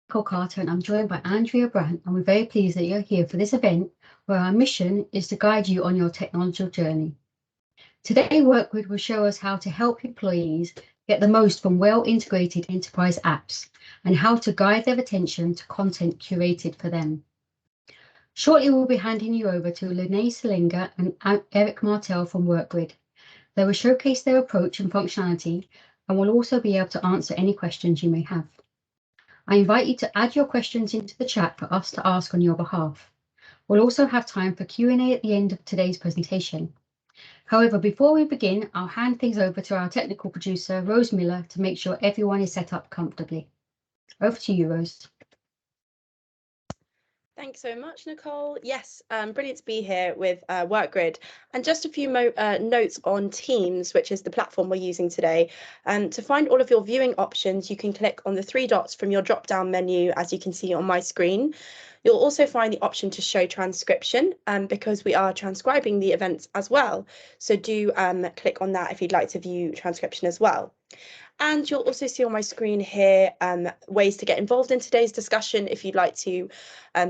Nicole Carter and I'm joined by Andrea Brandt, and we're very pleased that you're here for this event where our mission is to guide you on your technological journey. Today, Workgrid will show us how to help employees get the most from well-integrated enterprise apps and how to guide their attention to content curated for them. Shortly, we'll be handing you over to Lene Selinga and Eric Martel from Workgrid. They will showcase their approach and functionality and will also be able to answer any questions you may have. I invite you to add your questions into the chat for us to ask on your behalf. We'll also have time for Q&A at the end of today's presentation. However, before we begin, I'll hand things over to our technical producer, Rose Miller, to make sure everyone is set up comfortably. Over to you, Rose. Thanks so much, Nicole. Yes, brilliant to be here with Workgrid. And just a few notes on Teams, which is the platform we're using today. To find all of your viewing options, you can click on the three dots from your drop-down menu, as you can see on my screen. You'll also find the option to show transcription because we are transcribing the events as well. So do click on that if you'd like to view transcription as well. And you'll also see on my screen here ways to get involved in today's discussion. If you'd like to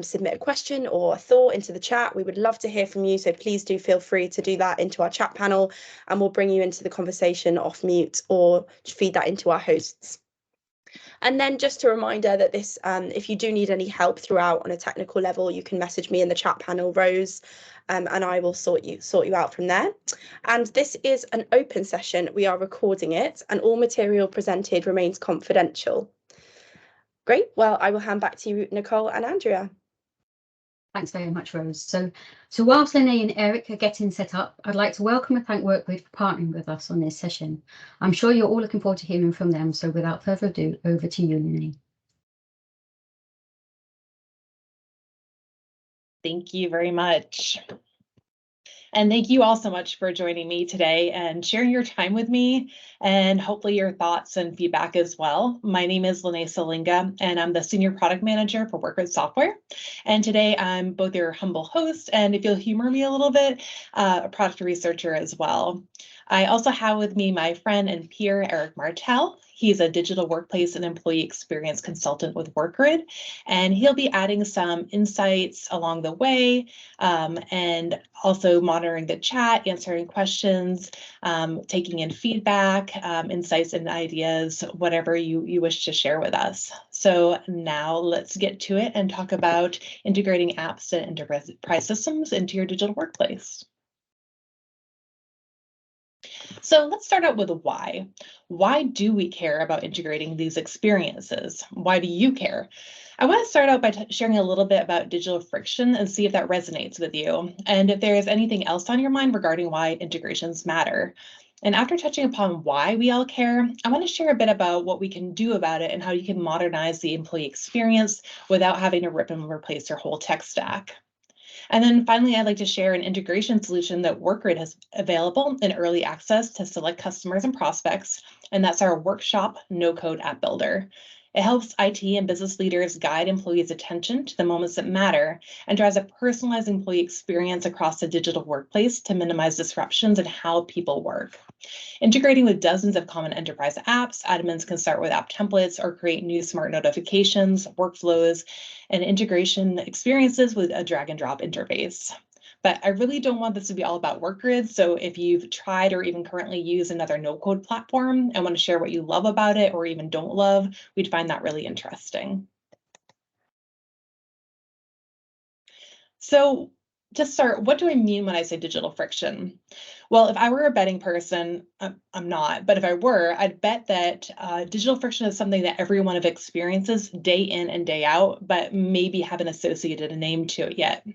submit a question or a thought into the chat, we would love to hear from you. So please do feel free to do that into our chat panel, and we'll bring you into the conversation off mute or feed that into our hosts. And then just a reminder that this, if you do need any help throughout on a technical level, you can message me in the chat panel, Rose, and I will sort you out from there. And this is an open session. We are recording it, and all material presented remains confidential. Great. Well, I will hand back to you, Nicole and Andrea. Thanks very much, Rose. So whilst Lene and Eric are getting set up, I'd like to welcome and thank Workgrid for partnering with us on this session. I'm sure you're all looking forward to hearing from them. So without further ado, over to you, Lene. Thank you very much. And thank you all so much for joining me today and sharing your time with me, and hopefully your thoughts and feedback as well. My name is Lene Selinga, and I'm the Senior Product Manager for Workgrid Software. And today I'm both your humble host, and if you'll humor me a little bit, a product researcher as well. I also have with me my friend and peer, Eric Martel. He's a digital workplace and employee experience consultant with Workgrid, and he'll be adding some insights along the way, and also monitoring the chat, answering questions, taking in feedback, insights and ideas, whatever you wish to share with us. So now let's get to it and talk about integrating apps and enterprise systems into your digital workplace. So let's start out with why. Why do we care about integrating these experiences? Why do you care? I want to start out by sharing a little bit about digital friction and see if that resonates with you, and if there is anything else on your mind regarding why integrations matter. And after touching upon why we all care, I want to share a bit about what we can do about it and how you can modernize the employee experience without having to rip and replace your whole tech stack. And then finally, I'd like to share an integration solution that Workgrid has available in early access to select customers and prospects, and that's our Workshop no-code app builder. It helps IT and business leaders guide employees' attention to the moments that matter and drives a personalized employee experience across the digital workplace to minimize disruptions in how people work. Integrating with dozens of common enterprise apps, admins can start with app templates or create new smart notifications, workflows, and integration experiences with a drag and drop interface. But I really don't want this to be all about Workgrid. So if you've tried or even currently use another no-code platform and want to share what you love about it or even don't love, we'd find that really interesting. So to start, what do I mean when I say digital friction? Well, if I were a betting person, I'm not, but if I were, I'd bet that digital friction is something that every one of experiences day in and day out, but maybe haven't associated a name to it yet.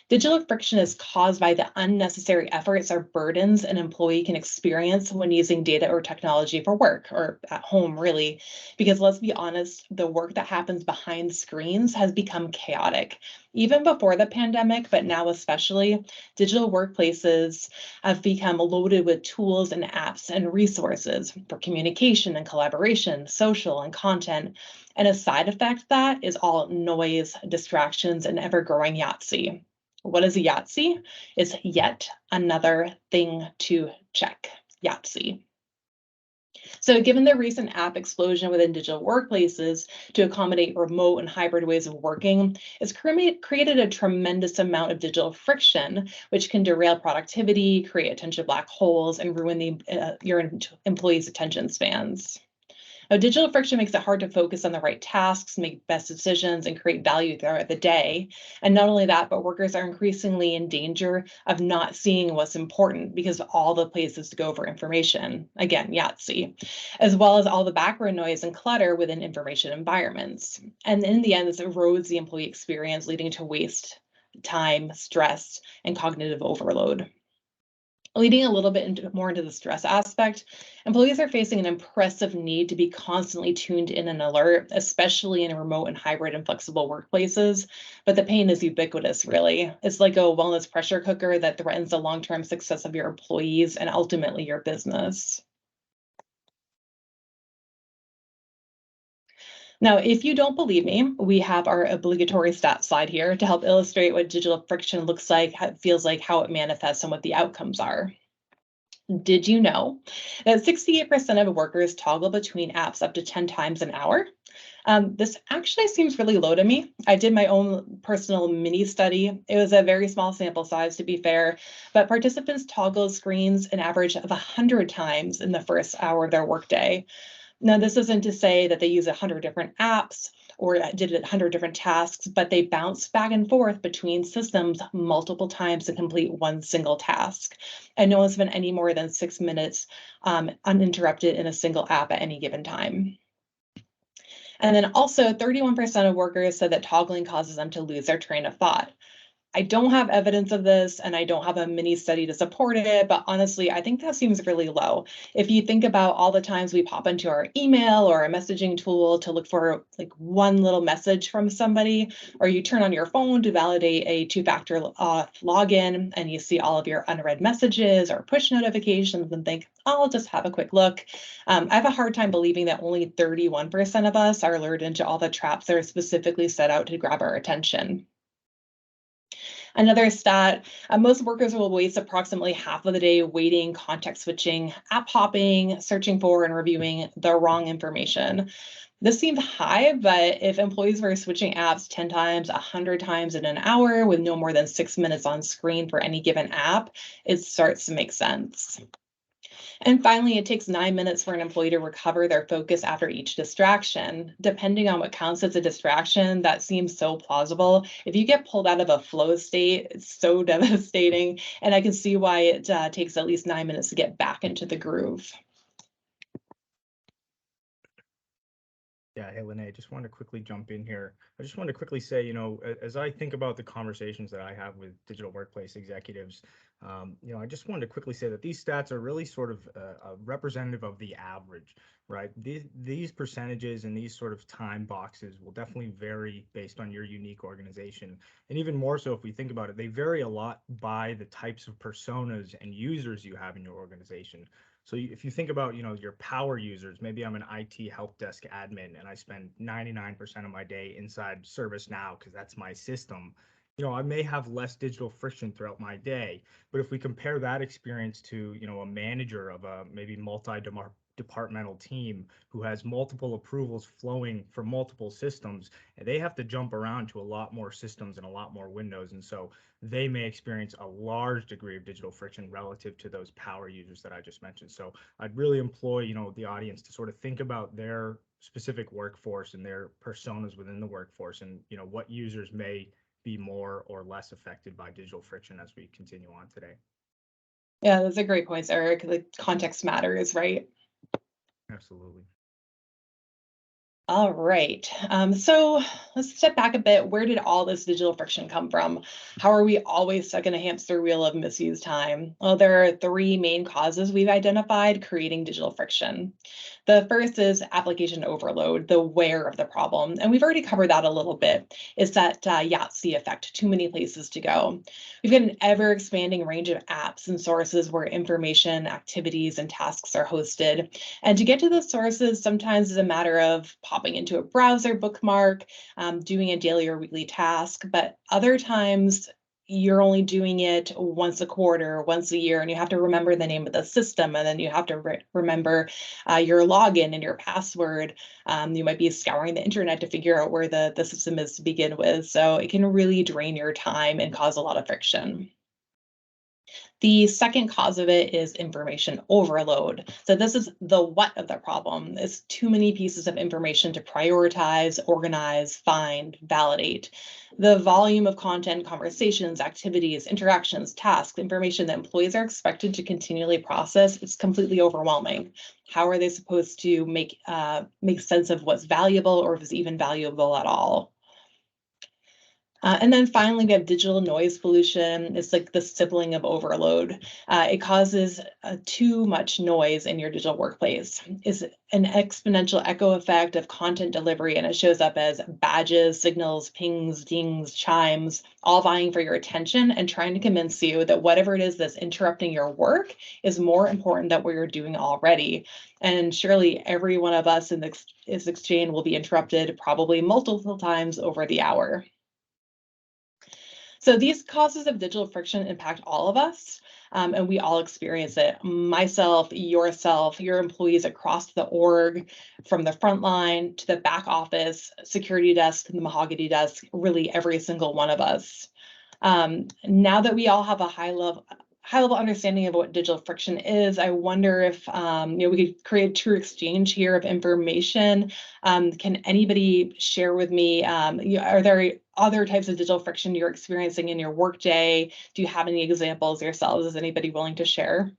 Digital friction is caused by the unnecessary efforts or burdens an employee can experience when using data or technology for work or at home, really. Because let's be honest, the work that happens behind screens has become chaotic. Even before the pandemic, but now especially, digital workplaces have become loaded with tools and apps and resources for communication and collaboration, social and content. And a side effect of that is all noise, distractions, and ever-growing Yahtzee. What is a Yahtzee? It's yet another thing to check. Yahtzee. So given the recent app explosion within digital workplaces to accommodate remote and hybrid ways of working, it's created a tremendous amount of digital friction, which can derail productivity, create attention black holes, and ruin your employees' attention spans. Now, digital friction makes it hard to focus on the right tasks, make best decisions, and create value throughout the day. And not only that, but workers are increasingly in danger of not seeing what's important because of all the places to go for information. Again, Yahtzee, as well as all the background noise and clutter within information environments. And in the end, this erodes the employee experience, leading to waste, time, stress, and cognitive overload. Leading a little bit more into the stress aspect, employees are facing an impressive need to be constantly tuned in and alert, especially in remote and hybrid and flexible workplaces. But the pain is ubiquitous, really. It's like a wellness pressure cooker that threatens the long-term success of your employees and ultimately your business. Now, if you don't believe me, we have our obligatory stat slide here to help illustrate what digital friction looks like, how it feels like, how it manifests, and what the outcomes are. Did you know that 68% of workers toggle between apps up to 10 times an hour? This actually seems really low to me. I did my own personal mini study. It was a very small sample size, to be fair, but participants toggle screens an average of 100 times in the first hour of their workday. Now, this isn't to say that they use 100 different apps or did 100 different tasks, but they bounce back and forth between systems multiple times to complete one single task. And no one spent any more than 6 minutes uninterrupted in a single app at any given time. And then also 31% of workers said that toggling causes them to lose their train of thought. I don't have evidence of this and I don't have a mini study to support it, but honestly, I think that seems really low. If you think about all the times we pop into our email or a messaging tool to look for like one little message from somebody, or you turn on your phone to validate a two-factor login and you see all of your unread messages or push notifications and think, oh, I'll just have a quick look. I have a hard time believing that only 31% of us are lured into all the traps that are specifically set out to grab our attention. Another stat, most workers will waste approximately half of the day waiting, context switching, app hopping, searching for and reviewing the wrong information. This seems high, but if employees were switching apps 10 times, 100 times in an hour with no more than 6 minutes on screen for any given app, it starts to make sense. And finally, it takes 9 minutes for an employee to recover their focus after each distraction. Depending on what counts as a distraction, that seems so plausible. If you get pulled out of a flow state, it's so devastating. And I can see why it takes at least 9 minutes to get back into the groove. Yeah, hey, Lene, I just wanted to quickly jump in here. I just wanted to quickly say, as I think about the conversations that I have with digital workplace executives, I just wanted to quickly say that these stats are really sort of representative of the average, right? These percentages and these sort of time boxes will definitely vary based on your unique organization. And even more so, if we think about it, they vary a lot by the types of personas and users you have in your organization. So if you think about, your power users, maybe I'm an IT help desk admin and I spend 99% of my day inside ServiceNow because that's my system. I may have less digital friction throughout my day, but if we compare that experience to, a manager of a maybe multi-departmental team who has multiple approvals flowing from multiple systems, and they have to jump around to a lot more systems and a lot more windows. And so they may experience a large degree of digital friction relative to those power users that I just mentioned. So I'd really employ, the audience to sort of think about their specific workforce and their personas within the workforce and, what users may be more or less affected by digital friction as we continue on today. Yeah, those are great points, Eric. The context matters, right? Absolutely. All right. So let's step back a bit. Where did all this digital friction come from? How are we always stuck in a hamster wheel of misused time? Well, there are 3 main causes we've identified creating digital friction. The first is application overload, the where of the problem. And we've already covered that a little bit. It's that Yahtzee effect, too many places to go. We've got an ever-expanding range of apps and sources where information, activities, and tasks are hosted. And to get to those sources, sometimes is a matter of popping into a browser bookmark, doing a daily or weekly task, but other times, you're only doing it once a quarter, once a year, and you have to remember the name of the system, and then you have to remember your login and your password. You might be scouring the internet to figure out where the system is to begin with. So it can really drain your time and cause a lot of friction. The second cause of it is information overload. So this is the what of the problem. It's too many pieces of information to prioritize, organize, find, validate. The volume of content, conversations, activities, interactions, tasks, information that employees are expected to continually process is completely overwhelming. How are they supposed to make sense of what's valuable, or if it's even valuable at all? And then finally, we have digital noise pollution. It's like the sibling of overload. It causes too much noise in your digital workplace. It's an exponential echo effect of content delivery, and it shows up as badges, signals, pings, dings, chimes, all vying for your attention and trying to convince you that whatever it is that's interrupting your work is more important than what you're doing already. And surely every one of us in this exchange will be interrupted probably multiple times over the hour. So these causes of digital friction impact all of us, and we all experience it. Myself, yourself, your employees across the org, from the front line to the back office, security desk, and the mahogany desk, really every single one of us. Now that we all have a high level understanding of what digital friction is, I wonder if we could create a true exchange here of information. Can anybody share with me, are there other types of digital friction you're experiencing in your workday? Do you have any examples yourselves? Is anybody willing to share?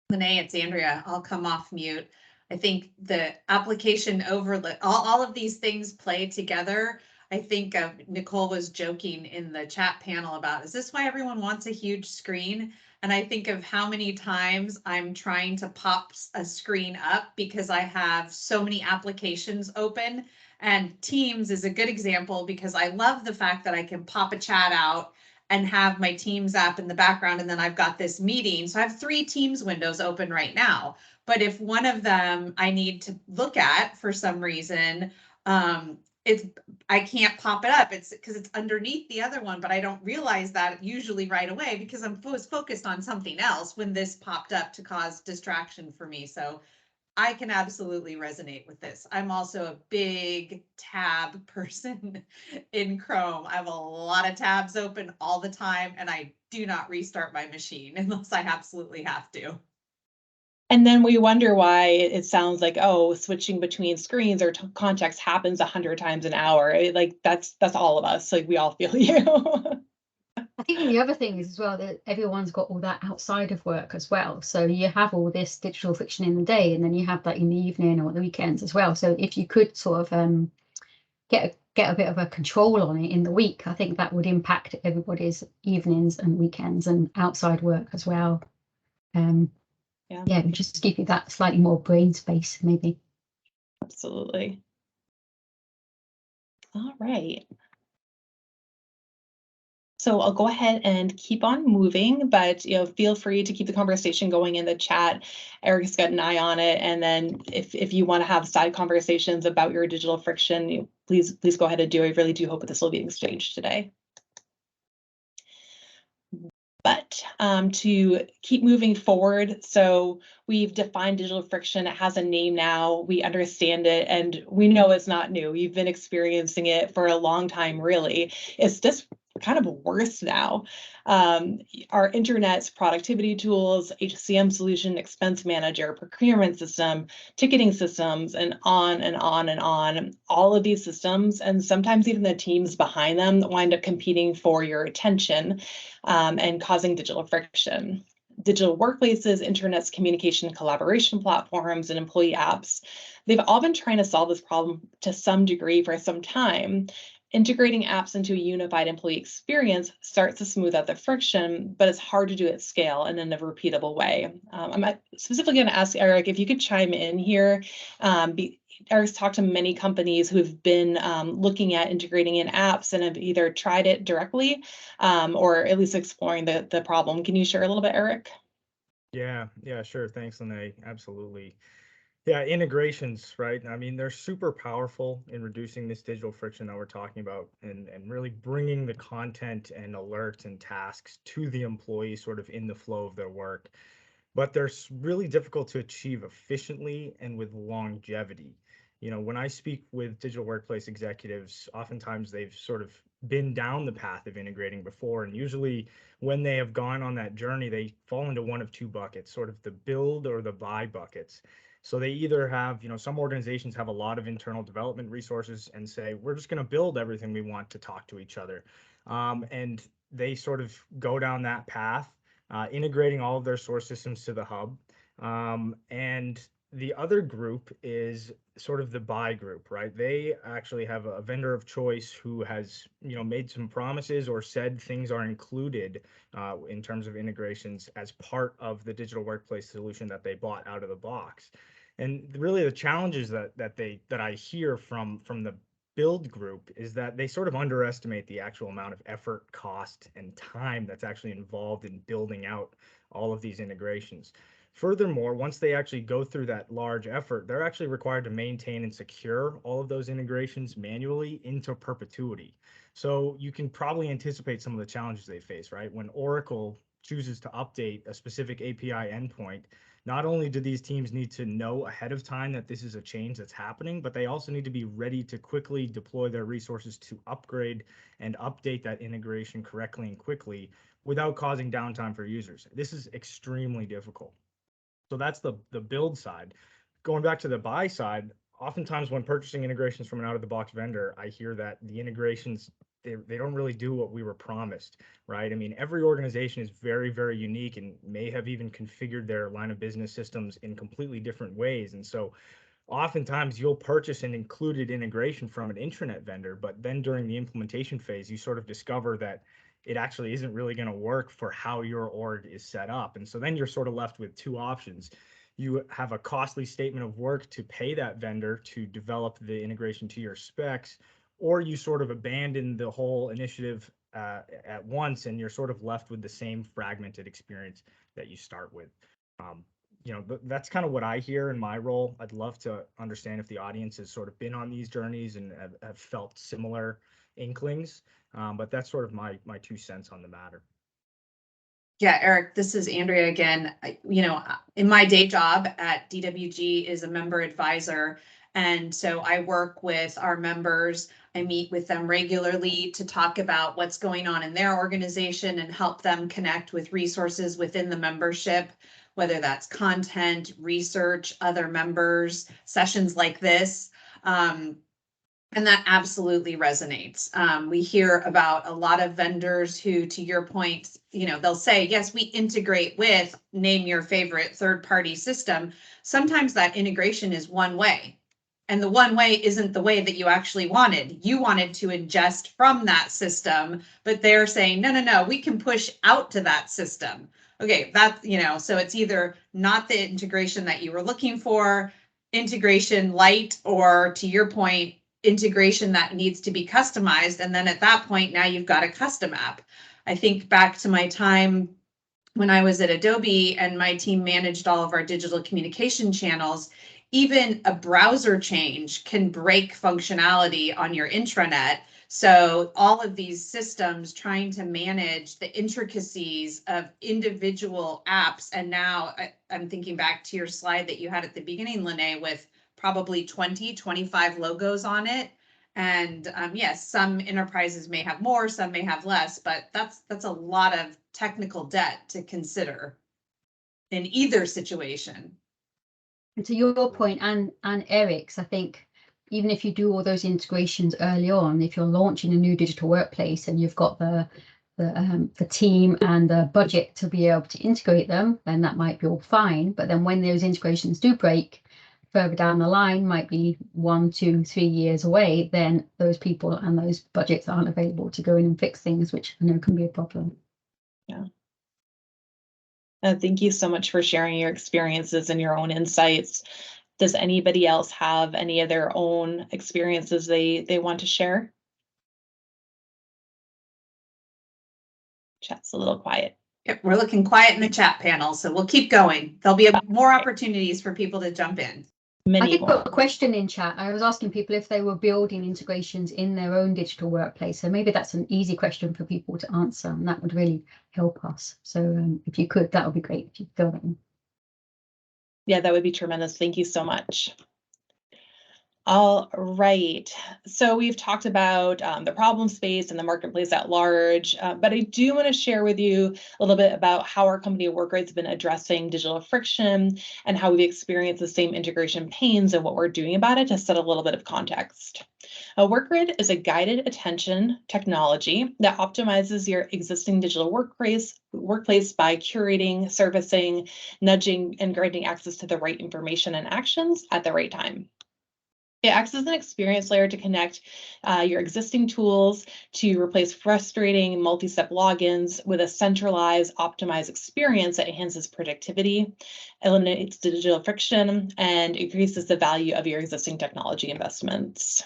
Lene, it's Andrea. I'll come off mute. I think the application overload, all of these things play together. I think Nicole was joking in the chat panel about, is this why everyone wants a huge screen? And I think of how many times I'm trying to pop a screen up because I have so many applications open. And Teams is a good example because I love the fact that I can pop a chat out and have my Teams app in the background, and then I've got this meeting. So I have 3 Teams windows open right now. But if one of them I need to look at for some reason, I can't pop it up. It's because it's underneath the other one, but I don't realize that usually right away because I'm focused on something else when this popped up to cause distraction for me. So I can absolutely resonate with this. I'm also a big tab person in Chrome. I have a lot of tabs open all the time, and I do not restart my machine unless I absolutely have to. And then we wonder why it sounds like, oh, switching between screens or contexts happens 100 times an hour. Like that's all of us. Like we all feel you. I think the other thing is as well that everyone's got all that outside of work as well. So you have all this digital friction in the day, and then you have that in the evening or the weekends as well. So if you could sort of get a bit of a control on it in the week, I think that would impact everybody's evenings and weekends and outside work as well. Yeah, just give you that slightly more brain space, maybe. Absolutely. All right. So I'll go ahead and keep on moving, but feel free to keep the conversation going in the chat. Eric's got an eye on it, and then if you want to have side conversations about your digital friction, please go ahead and do. I really do hope that this will be exchanged today. But to keep moving forward, so we've defined digital friction. It has a name now. We understand it, and we know it's not new. You've been experiencing it for a long time, really. It's just kind of worse now. Our internet's productivity tools, HCM solution, expense manager, procurement system, ticketing systems, and on and on and on. All of these systems, and sometimes even the teams behind them, wind up competing for your attention and causing digital friction. Digital workplaces, internet's communication collaboration platforms, and employee apps, they've all been trying to solve this problem to some degree for some time. Integrating apps into a unified employee experience starts to smooth out the friction, but it's hard to do at scale and in a repeatable way. I'm specifically going to ask Eric if you could chime in here. Eric's talked to many companies who have been looking at integrating in apps and have either tried it directly or at least exploring the problem. Can you share a little bit, Eric? Yeah, sure. Thanks, Lene. Absolutely. Yeah, integrations, right? I mean, they're super powerful in reducing this digital friction that we're talking about, and really bringing the content and alerts and tasks to the employee sort of in the flow of their work. But they're really difficult to achieve efficiently and with longevity. When I speak with digital workplace executives, oftentimes they've sort of been down the path of integrating before, and usually when they have gone on that journey, they fall into one of two buckets, sort of the build or the buy buckets. So they either have, some organizations have a lot of internal development resources and say, we're just going to build everything we want to talk to each other. And they sort of go down that path, integrating all of their source systems to the hub. And the other group is sort of the buy group, right? They actually have a vendor of choice who has, made some promises or said things are included in terms of integrations as part of the digital workplace solution that they bought out of the box. And really the challenges that I hear from the build group is that they sort of underestimate the actual amount of effort, cost, and time that's actually involved in building out all of these integrations. Furthermore, once they actually go through that large effort, they're actually required to maintain and secure all of those integrations manually into perpetuity. So you can probably anticipate some of the challenges they face, right? When Oracle chooses to update a specific API endpoint, not only do these teams need to know ahead of time that this is a change that's happening, but they also need to be ready to quickly deploy their resources to upgrade and update that integration correctly and quickly without causing downtime for users. This is extremely difficult. So that's the build side. Going back to the buy side, oftentimes when purchasing integrations from an out-of-the-box vendor, I hear that the integrations, they don't really do what we were promised, right? I mean, every organization is very, very unique and may have even configured their line of business systems in completely different ways. And so oftentimes you'll purchase an included integration from an intranet vendor, but then during the implementation phase, you sort of discover that it actually isn't really going to work for how your org is set up. And so then you're sort of left with two options. You have a costly statement of work to pay that vendor to develop the integration to your specs, or you sort of abandon the whole initiative at once, and you're sort of left with the same fragmented experience that you start with. That's kind of what I hear in my role. I'd love to understand if the audience has sort of been on these journeys and have felt similar inklings. But that's sort of my 2 cents on the matter. Yeah, Eric, this is Andrea again. In my day job at DWG is a member advisor. And so I work with our members. I meet with them regularly to talk about what's going on in their organization and help them connect with resources within the membership, whether that's content, research, other members, sessions like this. And that absolutely resonates. We hear about a lot of vendors who, to your point, they'll say, yes, we integrate with, name your favorite third-party system. Sometimes that integration is one way. And the one way isn't the way that you actually wanted. You wanted to ingest from that system, but they're saying, no, we can push out to that system. Okay, so it's either not the integration that you were looking for, integration light, or to your point, integration that needs to be customized. And then at that point, now you've got a custom app. I think back to my time when I was at Adobe and my team managed all of our digital communication channels. Even a browser change can break functionality on your intranet. So all of these systems trying to manage the intricacies of individual apps. And now I'm thinking back to your slide that you had at the beginning, Lene, with probably 25 logos on it. And yes, some enterprises may have more, some may have less, but that's a lot of technical debt to consider in either situation. And to your point and Eric's, I think even if you do all those integrations early on, if you're launching a new digital workplace and you've got the team and the budget to be able to integrate them, then that might be all fine. But then when those integrations do break, further down the line, might be 1, 2, 3 years away, then those people and those budgets aren't available to go in and fix things, which I know can be a problem. Yeah. Thank you so much for sharing your experiences and your own insights. Does anybody else have any of their own experiences they want to share? Chat's a little quiet. Yep, we're looking quiet in the chat panel, so we'll keep going. There'll be more opportunities for people to jump in. many I did more. put a question in chat. I was asking people if they were building integrations in their own digital workplace. So maybe that's an easy question for people to answer, and that would really help us. So if you could, that would be great if you fill that in. Yeah, that would be tremendous. Thank you so much. All right, so we've talked about the problem space and the marketplace at large, but I do want to share with you a little bit about how our company Workgrid has been addressing digital friction and how we've experienced the same integration pains and what we're doing about it to set a little bit of context. Workgrid is a guided attention technology that optimizes your existing digital workplace by curating, servicing, nudging, and granting access to the right information and actions at the right time. It acts as an experience layer to connect your existing tools to replace frustrating multi-step logins with a centralized, optimized experience that enhances productivity, eliminates digital friction, and increases the value of your existing technology investments.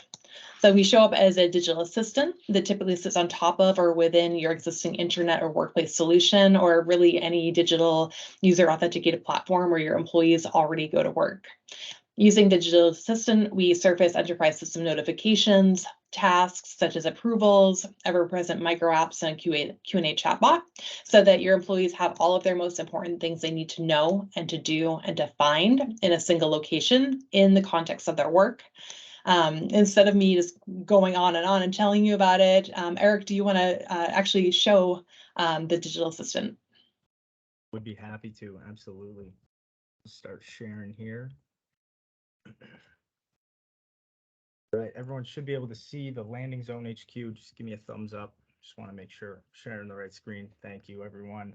So we show up as a digital assistant that typically sits on top of or within your existing internet or workplace solution, or really any digital user authenticated platform where your employees already go to work. Using Digital Assistant, we surface enterprise system notifications, tasks such as approvals, ever-present micro apps, and a Q&A chatbot, so that your employees have all of their most important things they need to know and to do and to find in a single location in the context of their work. Instead of me just going on and telling you about it, Eric, do you want to actually show the Digital Assistant? Would be happy to, absolutely. Start sharing here. All right, everyone should be able to see the landing zone HQ. Just give me a thumbs up. Just want to make sure sharing the right screen. Thank you, everyone.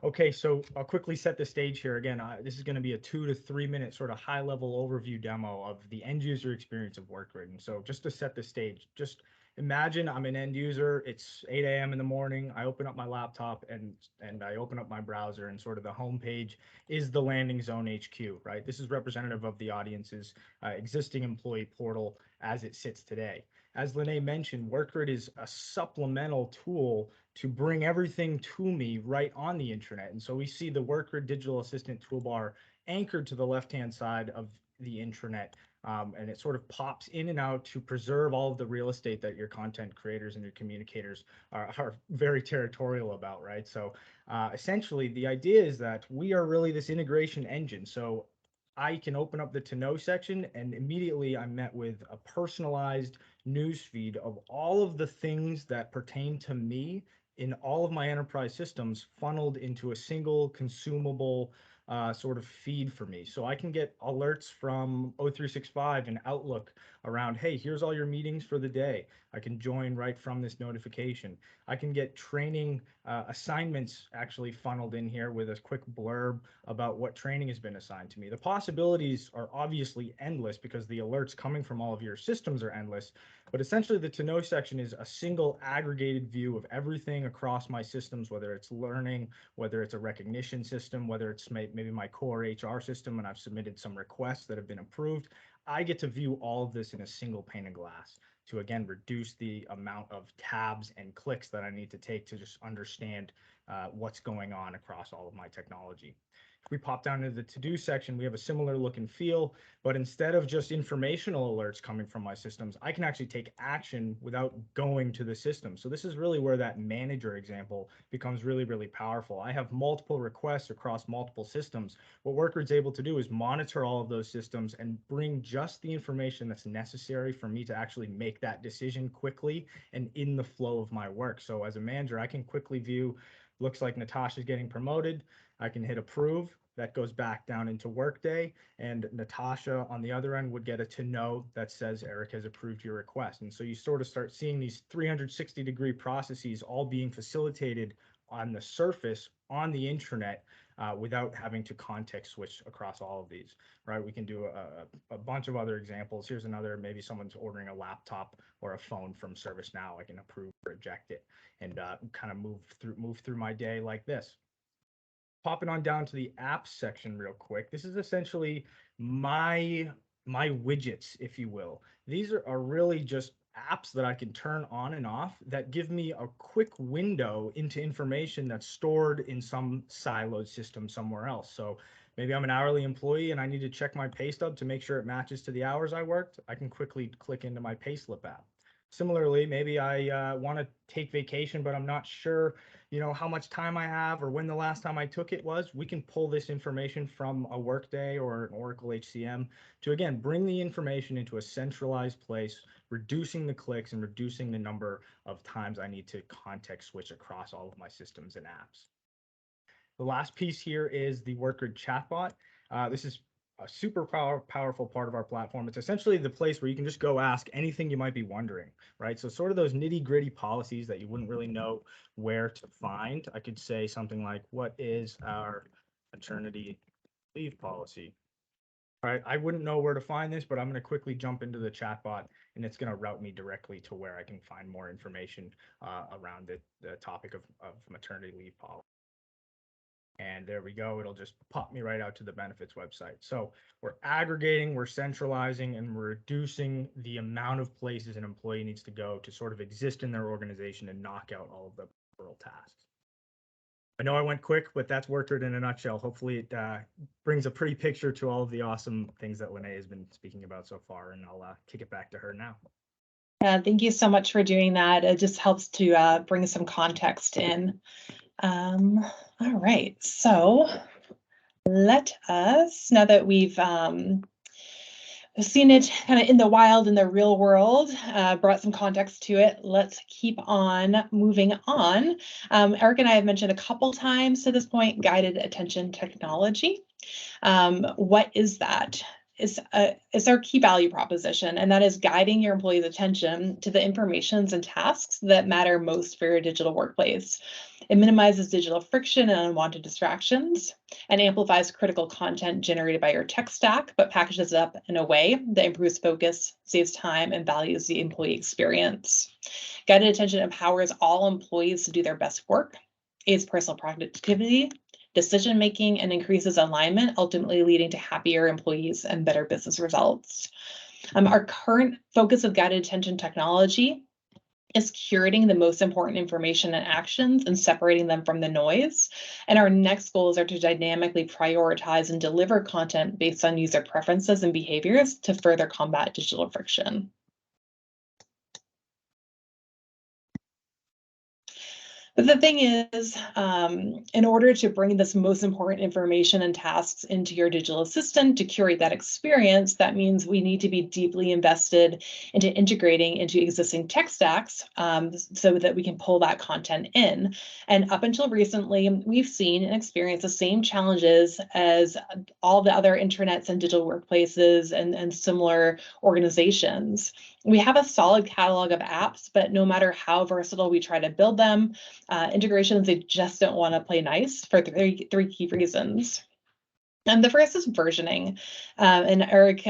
Okay, so I'll quickly set the stage here. Again, this is going to be a 2 to 3 minute sort of high level overview demo of the end user experience of Workgrid. And so just to set the stage, just imagine I'm an end user. It's 8 a.m. in the morning. I open up my laptop and I open up my browser, and sort of the home page is the landing zone HQ, right? This is representative of the audience's existing employee portal as it sits today. As Lene mentioned, Workgrid is a supplemental tool to bring everything to me right on the intranet. And so we see the Workgrid Digital Assistant toolbar anchored to the left-hand side of the intranet. And it sort of pops in and out to preserve all of the real estate that your content creators and your communicators are very territorial about, right? So essentially, the idea is that we are really this integration engine. So I can open up the to know section, and immediately I'm met with a personalized news feed of all of the things that pertain to me in all of my enterprise systems, funneled into a single consumable sort of feed for me. So I can get alerts from O365 and Outlook around, hey, here's all your meetings for the day. I can join right from this notification. I can get training assignments actually funneled in here with a quick blurb about what training has been assigned to me. The possibilities are obviously endless because the alerts coming from all of your systems are endless. But essentially, the to know section is a single aggregated view of everything across my systems, whether it's learning, whether it's a recognition system, whether it's maybe my core HR system, and I've submitted some requests that have been approved. I get to view all of this in a single pane of glass to, again, reduce the amount of tabs and clicks that I need to take to just understand what's going on across all of my technology. If we pop down into the to-do section, we have a similar look and feel, but instead of just informational alerts coming from my systems, I can actually take action without going to the system. So this is really where that manager example becomes really, really powerful. I have multiple requests across multiple systems. What Workgrid's able to do is monitor all of those systems and bring just the information that's necessary for me to actually make that decision quickly and in the flow of my work. So as a manager, I can quickly view, looks like Natasha's getting promoted. I can hit approve. That goes back down into Workday, and Natasha on the other end would get a to know that says Eric has approved your request. And so you sort of start seeing these 360-degree processes all being facilitated on the surface on the intranet without having to context switch across all of these, right? We can do a bunch of other examples. Here's another, maybe someone's ordering a laptop or a phone from ServiceNow. I can approve, reject it, and kind of move through my day like this. Popping on down to the apps section real quick. This is essentially my widgets, if you will. These are really just apps that I can turn on and off that give me a quick window into information that's stored in some siloed system somewhere else. So Maybe I'm an hourly employee and I need to check my pay stub to make sure it matches to the hours I worked. I can quickly click into my payslip app. Similarly, maybe I want to take vacation, but I'm not sure, how much time I have or when the last time I took it was. We can pull this information from a Workday or an Oracle HCM to, again, bring the information into a centralized place, reducing the clicks and reducing the number of times I need to context switch across all of my systems and apps. The last piece here is the Workgrid chatbot. This is a super powerful part of our platform. It's essentially the place where you can just go ask anything you might be wondering, right? So sort of those nitty gritty policies that you wouldn't really know where to find. I could say something like, what is our maternity leave policy? Right, I wouldn't know where to find this, but I'm going to quickly jump into the chatbot and it's going to route me directly to where I can find more information around the topic of maternity leave policy. And there we go. It'll just pop me right out to the benefits website. So we're aggregating, we're centralizing, and we're reducing the amount of places an employee needs to go to sort of exist in their organization and knock out all of the peripheral tasks. I know I went quick, but that's Workgrid in a nutshell. Hopefully it brings a pretty picture to all of the awesome things that Lene has been speaking about so far, and I'll kick it back to her now. Thank you so much for doing that. It just helps to bring some context in. All right, so let us, now that we've seen it kind of in the wild, in the real world, brought some context to it, let's keep on moving on. Eric and I have mentioned a couple times to this point, guided attention technology. What is that? It's our key value proposition, and that is guiding your employees' attention to the informations and tasks that matter most for your digital workplace. It minimizes digital friction and unwanted distractions, and amplifies critical content generated by your tech stack, but packages it up in a way that improves focus, saves time, and values the employee experience. Guided attention empowers all employees to do their best work, aids personal productivity, decision-making, and increases alignment, ultimately leading to happier employees and better business results. Our current focus of guided attention technology is curating the most important information and actions and separating them from the noise. And our next goals are to dynamically prioritize and deliver content based on user preferences and behaviors to further combat digital friction. But the thing is, in order to bring this most important information and tasks into your digital assistant to curate that experience, that means we need to be deeply invested into integrating into existing tech stacks so that we can pull that content in. And up until recently, we've seen and experienced the same challenges as all the other intranets and digital workplaces and similar organizations. We have a solid catalog of apps, but no matter how versatile we try to build them, integrations, they just don't want to play nice for three key reasons. And the first is versioning, and Eric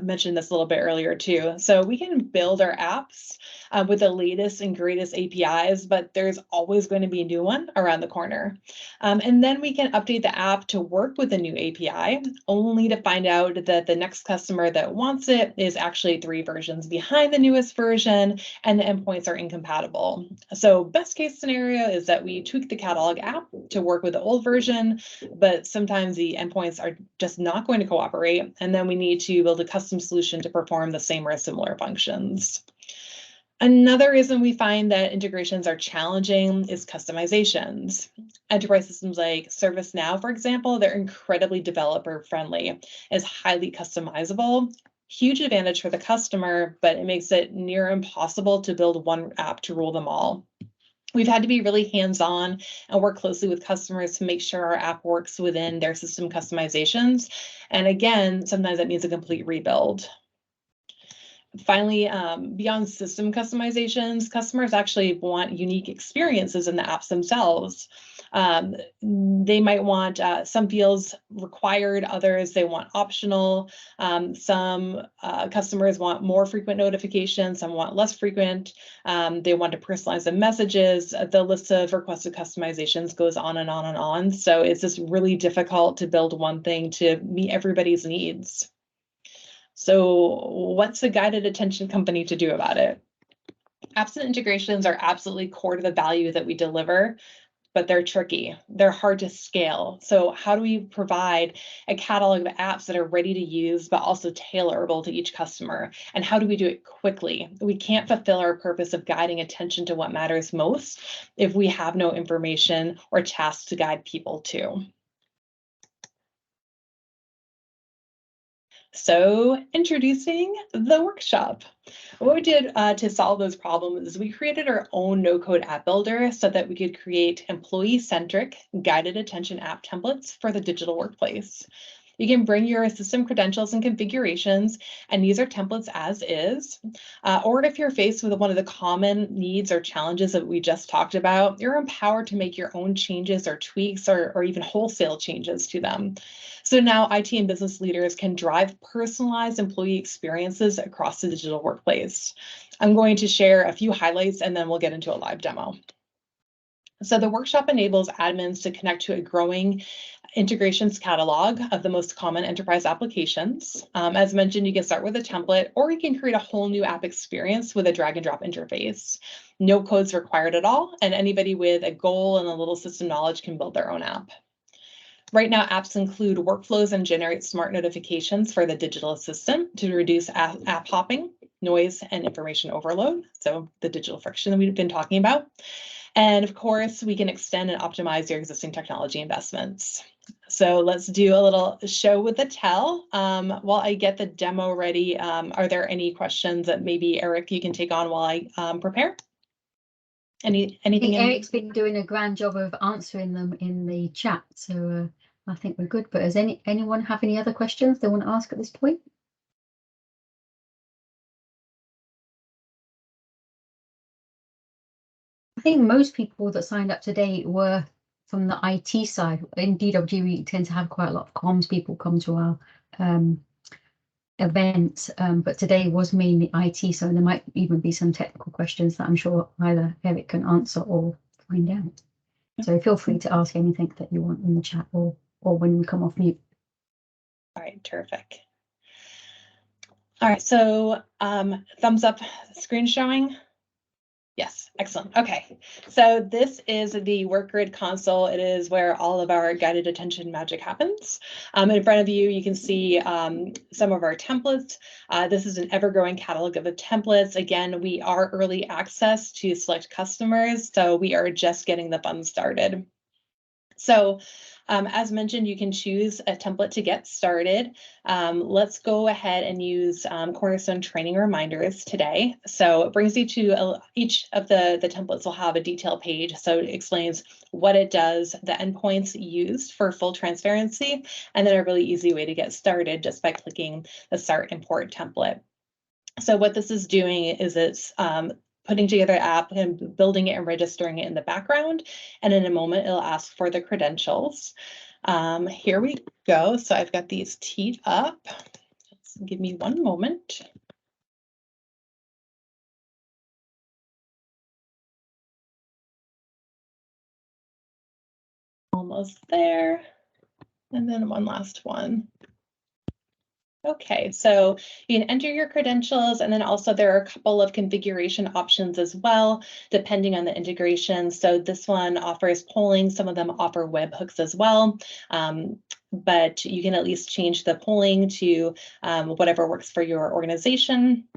mentioned this a little bit earlier too. So we can build our apps with the latest and greatest APIs, but there's always going to be a new one around the corner. And then we can update the app to work with a new API, only to find out that the next customer that wants it is actually 3 versions behind the newest version, and the endpoints are incompatible. So best case scenario is that we tweak the catalog app to work with the old version, but sometimes the endpoints are just not going to cooperate, and then we need to build a custom solution to perform the same or similar functions. Another reason we find that integrations are challenging is customizations. Enterprise systems like ServiceNow, for example, they're incredibly developer friendly. It's highly customizable, huge advantage for the customer, but it makes it near impossible to build one app to rule them all. We've had to be really hands-on and work closely with customers to make sure our app works within their system customizations. And again, sometimes that means a complete rebuild. Finally, beyond system customizations, customers actually want unique experiences in the apps themselves. They might want some fields required, others they want optional. Some customers want more frequent notifications, some want less frequent. They want to personalize the messages. The list of requested customizations goes on and on and on. So it's just really difficult to build one thing to meet everybody's needs. So what's a guided attention company to do about it? Apps and integrations are absolutely core to the value that we deliver, but they're tricky. They're hard to scale. So how do we provide a catalog of apps that are ready to use, but also tailorable to each customer? And how do we do it quickly? We can't fulfill our purpose of guiding attention to what matters most if we have no information or tasks to guide people to. So introducing the workshop. What we did to solve those problems is we created our own no-code app builder so that we could create employee-centric guided attention app templates for the digital workplace. You can bring your system credentials and configurations and use our templates as is. Or if you're faced with one of the common needs or challenges that we just talked about, you're empowered to make your own changes or tweaks or even wholesale changes to them. So now IT and business leaders can drive personalized employee experiences across the digital workplace. I'm going to share a few highlights and then we'll get into a live demo. So the workshop enables admins to connect to a growing integrations catalog of the most common enterprise applications. As mentioned, you can start with a template or you can create a whole new app experience with a drag and drop interface. No code's required at all, and anybody with a goal and a little system knowledge can build their own app. Right now, apps include workflows and generate smart notifications for the digital assistant to reduce app hopping, noise, and information overload. So the digital friction that we've been talking about. And of course, we can extend and optimize your existing technology investments. So let's do a little show with the tell. While I get the demo ready, are there any questions that maybe Eric, you can take on while I prepare? Anything? I think Eric's been doing a grand job of answering them in the chat, so I think we're good. But does anyone have any other questions they want to ask at this point? I think most people that signed up today were from the IT side. In DWG, we tend to have quite a lot of comms people come to our events, but today was mainly IT, so there might even be some technical questions that I'm sure either Eric can answer or find out. So feel free to ask anything that you want in the chat or when we come off mute. All right, terrific. All right, so thumbs up, screen showing. Yes, excellent. Okay, so this is the Workgrid console. It is where all of our guided attention magic happens. In front of you, you can see some of our templates. This is an ever-growing catalog of templates. Again, we are early access to select customers, so we are just getting the fun started. So as mentioned, you can choose a template to get started. Let's go ahead and use Cornerstone training reminders today. So it brings you to each of the templates will have a detail page. So it explains what it does, the endpoints used for full transparency, and then a really easy way to get started just by clicking the Start Import template. So what this is doing is it's putting together an app and building it and registering it in the background. And in a moment, it'll ask for the credentials. Here we go. So I've got these teed up. Give me one moment. Almost there. And then one last one. Okay, so you can enter your credentials, and then also there are a couple of configuration options as well, depending on the integration. So this one offers polling, some of them offer webhooks as well, but you can at least change the polling to whatever works for your organization.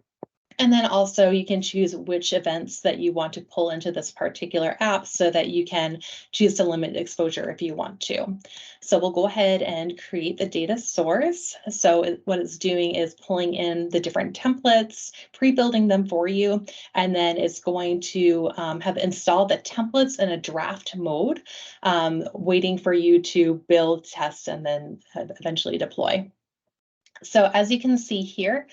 And then also you can choose which events that you want to pull into this particular app so that you can choose to limit exposure if you want to. So we'll go ahead and create the data source. So what it's doing is pulling in the different templates, pre-building them for you, and then it's going to have installed the templates in a draft mode, waiting for you to build, test, and then eventually deploy. So as you can see here,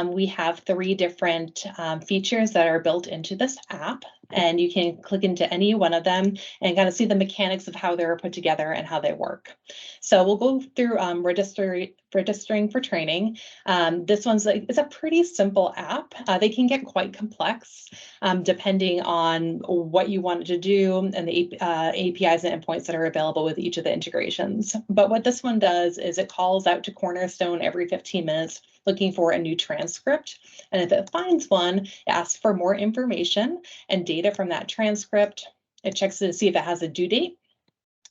we have 3 different features that are built into this app, and you can click into any one of them and kind of see the mechanics of how they're put together and how they work. So we'll go through registering for training. This one's it's a pretty simple app. They can get quite complex depending on what you wanted to do and the APIs and endpoints that are available with each of the integrations. But what this one does is it calls out to Cornerstone every 15 minutes looking for a new transcript. And if it finds one, it asks for more information and data from that transcript. It checks to see if it has a due date.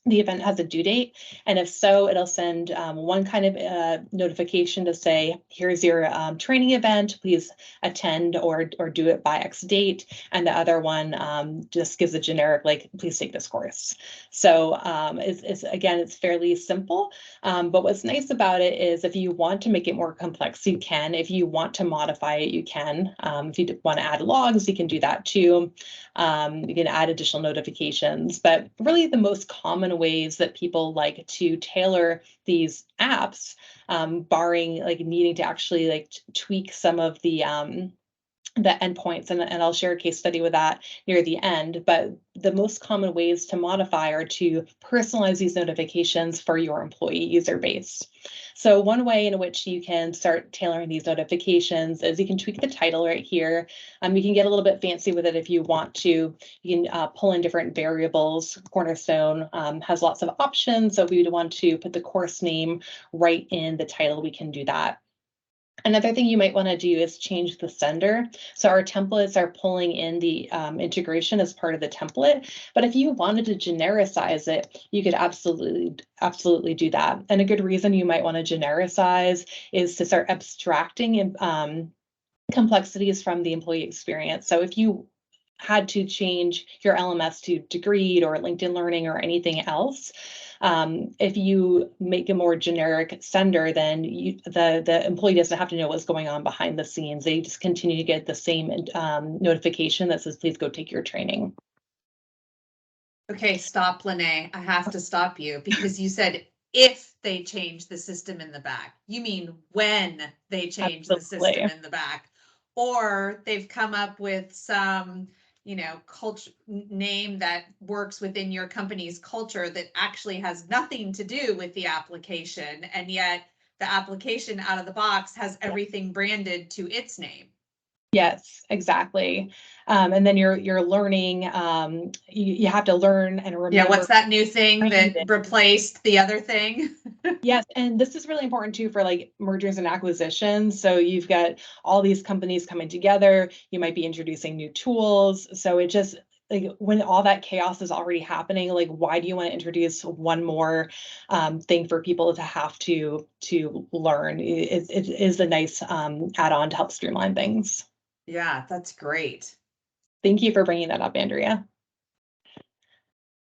The event has a due date, and if so, it'll send one kind of notification to say, here's your training event, please attend or do it by X date, and the other one just gives a generic, like, please take this course. So it's fairly simple, but what's nice about it is if you want to make it more complex, you can. If you want to modify it, you can. If you want to add logs, you can do that too. You can add additional notifications, but really the most common ways that people like to tailor these apps, barring like needing to actually like tweak some of the endpoints, and I'll share a case study with that near the end, but the most common ways to modify are to personalize these notifications for your employee user base. So one way in which you can start tailoring these notifications is you can tweak the title right here. You can get a little bit fancy with it if you want to. You can pull in different variables. Cornerstone has lots of options, so if we want to put the course name right in the title, we can do that. Another thing you might want to do is change the sender. So our templates are pulling in the integration as part of the template. But if you wanted to genericize it, you could absolutely do that. And a good reason you might want to genericize is to start abstracting complexities from the employee experience. So if you had to change your LMS to Degreed or LinkedIn Learning or anything else, if you make a more generic sender, then the employee doesn't have to know what's going on behind the scenes. They just continue to get the same notification that says, please go take your training. Okay, stop, Lene. I have to stop you because you said if they change the system in the back. You mean when they change the system in the back, or they've come up with some culture name that works within your company's culture that actually has nothing to do with the application, and yet the application out of the box has everything branded to its name. Yes, exactly. And then you're learning, you have to learn and remember. Yeah, what's that new thing that replaced the other thing? Yes, and this is really important too for like mergers and acquisitions. So you've got all these companies coming together, you might be introducing new tools. So it just, like, when all that chaos is already happening, like, why do you want to introduce one more thing for people to have to learn? It is a nice add-on to help streamline things. Yeah, that's great. Thank you for bringing that up, Andrea.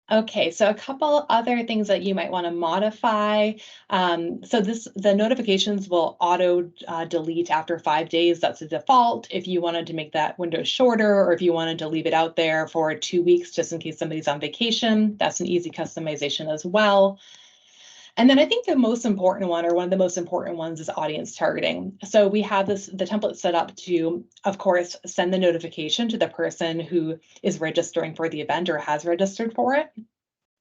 Okay, so a couple other things that you might want to modify. So the notifications will auto delete after 5 days. That's a default. If you wanted to make that window shorter, or if you wanted to leave it out there for 2 weeks, just in case somebody's on vacation, that's an easy customization as well. And then I think the most important one, or one of the most important ones, is audience targeting. So we have the template set up to, of course, send the notification to the person who is registering for the event or has registered for it.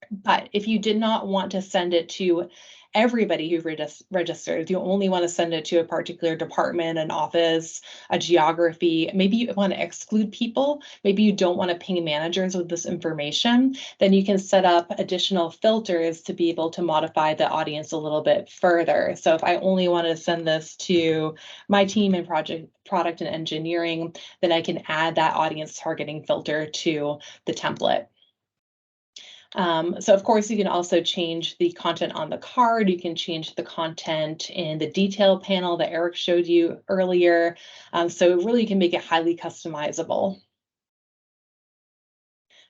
But if you did not want to send it to everybody who registered, you only want to send it to a particular department, an office, a geography, maybe you want to exclude people, maybe you don't want to ping managers with this information, then you can set up additional filters to be able to modify the audience a little bit further. So if I only want to send this to my team in product and engineering, then I can add that audience targeting filter to the template. So of course, you can also change the content on the card. You can change the content in the detail panel that Eric showed you earlier. So really you can make it highly customizable.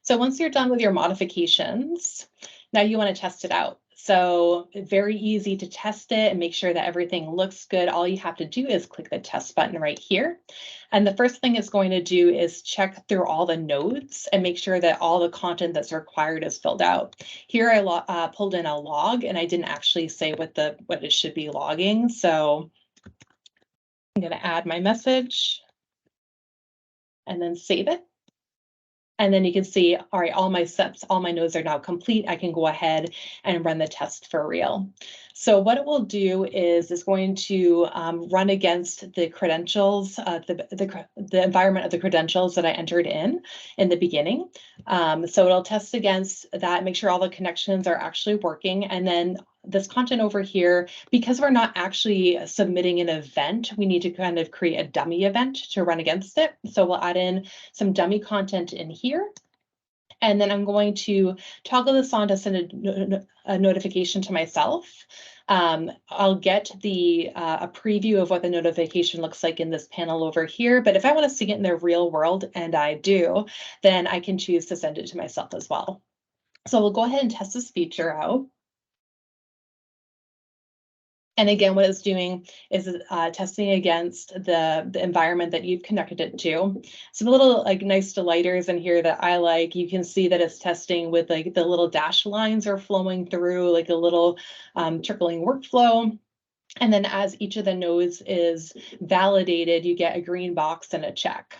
So once you're done with your modifications, now you want to test it out. So very easy to test it and make sure that everything looks good. All you have to do is click the test button right here. And the first thing it's going to do is check through all the nodes and make sure that all the content that's required is filled out. Here I pulled in a log, and I didn't actually say what it should be logging. So I'm going to add my message and then save it. And then you can see, all right, all my steps, all my nodes are now complete. I can go ahead and run the test for real. So what it will do is it's going to run against the credentials, the environment of the credentials that I entered in the beginning. So it'll test against that, make sure all the connections are actually working. And then this content over here, because we're not actually submitting an event, we need to kind of create a dummy event to run against it. So we'll add in some dummy content in here. And then I'm going to toggle this on to send a notification to myself. I'll get a preview of what the notification looks like in this panel over here. But if I want to see it in the real world, and I do, then I can choose to send it to myself as well. So we'll go ahead and test this feature out. And again, what it's doing is testing against the environment that you've connected it to. Some little like nice delighters in here that I like. You can see that it's testing with like the little dash lines are flowing through, like a little trickling workflow. And then as each of the nodes is validated, you get a green box and a check.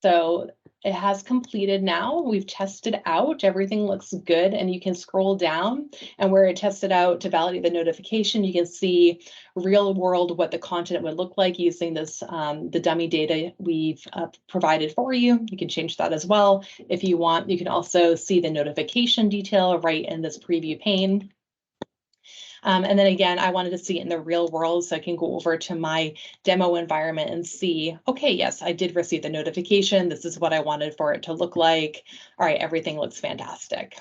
So it has completed now. We've tested out, everything looks good, and you can scroll down, and where it tested out to validate the notification, you can see real world what the content would look like using this the dummy data we've provided for you. You can change that as well if you want. You can also see the notification detail right in this preview pane. And then again, I wanted to see it in the real world, so I can go over to my demo environment and see, okay, yes, I did receive the notification. This is what I wanted for it to look like. All right, everything looks fantastic.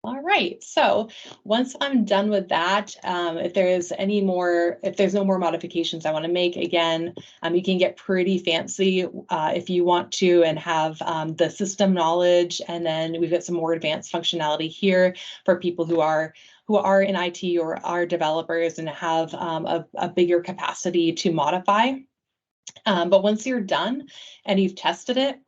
All right, so once I'm done with that, if there's no more modifications I want to make, again, you can get pretty fancy if you want to and have the system knowledge. And then we've got some more advanced functionality here for people who are in IT or are developers and have a bigger capacity to modify. But once you're done and you've tested it,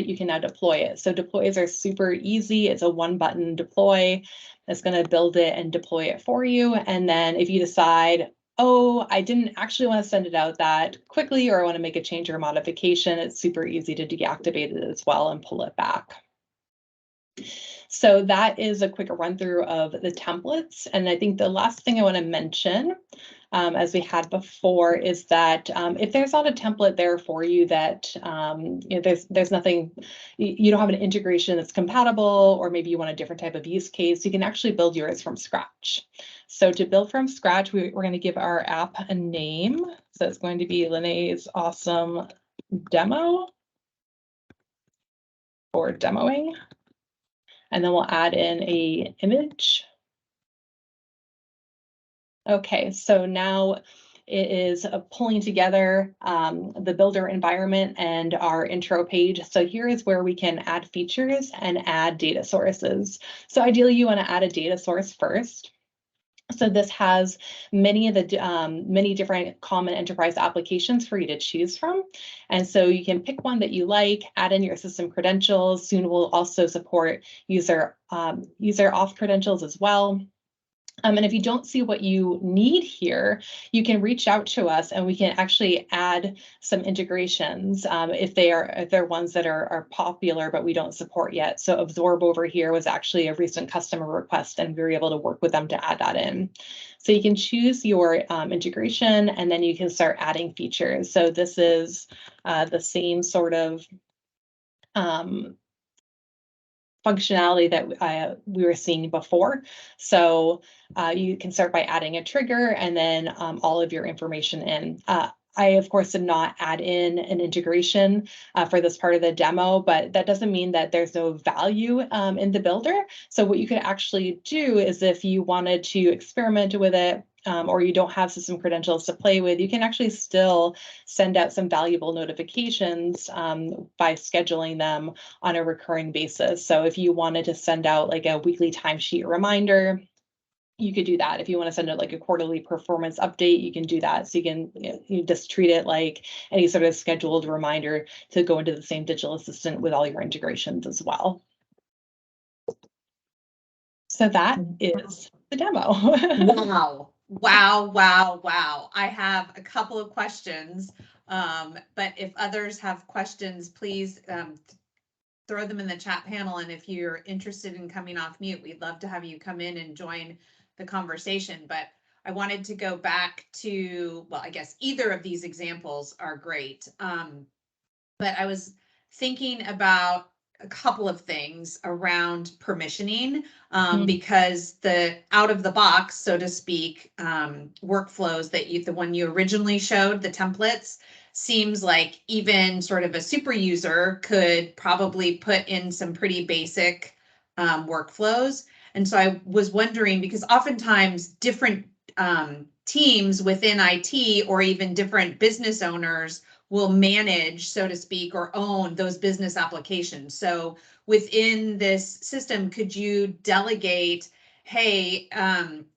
you can now deploy it. So deploys are super easy. It's a one-button deploy. It's going to build it and deploy it for you. And then if you decide, oh, I didn't actually want to send it out that quickly, or I want to make a change or modification, it's super easy to deactivate it as well and pull it back. So that is a quick run through of the templates. And I think the last thing I want to mention, as we had before, is that if there's not a template there for you that there's nothing, you don't have an integration that's compatible, or maybe you want a different type of use case, you can actually build yours from scratch. So to build from scratch, we're going to give our app a name. So it's going to be Lene's Awesome Demo or Demoing. And then we'll add in an image. Okay, so now it is pulling together the builder environment and our intro page. So here is where we can add features and add data sources. So ideally you want to add a data source first. So this has many different common enterprise applications for you to choose from. And so you can pick one that you like, add in your system credentials. Soon we'll also support user auth credentials as well. And if you don't see what you need here, you can reach out to us and we can actually add some integrations if they're ones that are popular but we don't support yet. So Absorb over here was actually a recent customer request, and we were able to work with them to add that in. So you can choose your integration, and then you can start adding features. So this is the same sort of functionality that we were seeing before. So you can start by adding a trigger and then all of your information in. I, of course, did not add in an integration for this part of the demo, but that doesn't mean that there's no value in the builder. So what you could actually do is, if you wanted to experiment with it, or you don't have system credentials to play with, you can actually still send out some valuable notifications by scheduling them on a recurring basis. So if you wanted to send out like a weekly timesheet reminder, you could do that. If you want to send out like a quarterly performance update, you can do that. So you can you just treat it like any sort of scheduled reminder to go into the same digital assistant with all your integrations as well. So that is the demo. Wow. Wow, wow, wow. I have a couple of questions, but if others have questions, please throw them in the chat panel. And if you're interested in coming off mute, we'd love to have you come in and join the conversation. But I wanted to go back to, well, I guess either of these examples are great. But I was thinking about a couple of things around permissioning, Mhm. because the out of the box, so to speak, workflows that the one you originally showed, the templates, seems like even sort of a super user could probably put in some pretty basic workflows. And so I was wondering, because oftentimes different teams within IT or even different business owners will manage, so to speak, or own those business applications. So within this system, could you delegate, hey,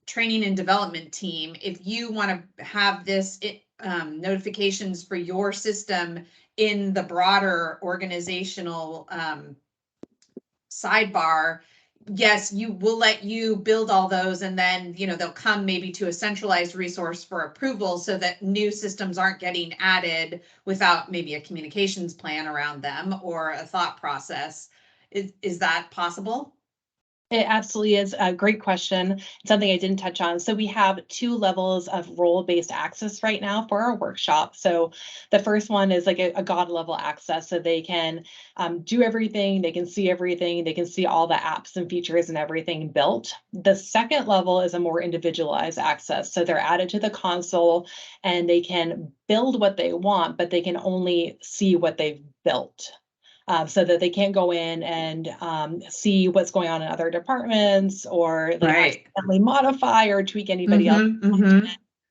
training and development team, if you want to have this notifications for your system in the broader organizational sidebar, yes, you will let you build all those, and then they'll come maybe to a centralized resource for approval, so that new systems aren't getting added without maybe a communications plan around them or a thought process. Is that possible? It absolutely is a great question. Something I didn't touch on. So we have 2 levels of role-based access right now for our workshop. So the first one is like a God level access, so they can do everything, they can see everything, they can see all the apps and features and everything built. The second level is a more individualized access. So they're added to the console and they can build what they want, but they can only see what they've built. So that they can't go in and see what's going on in other departments, or like Right. accidentally modify or tweak anybody else.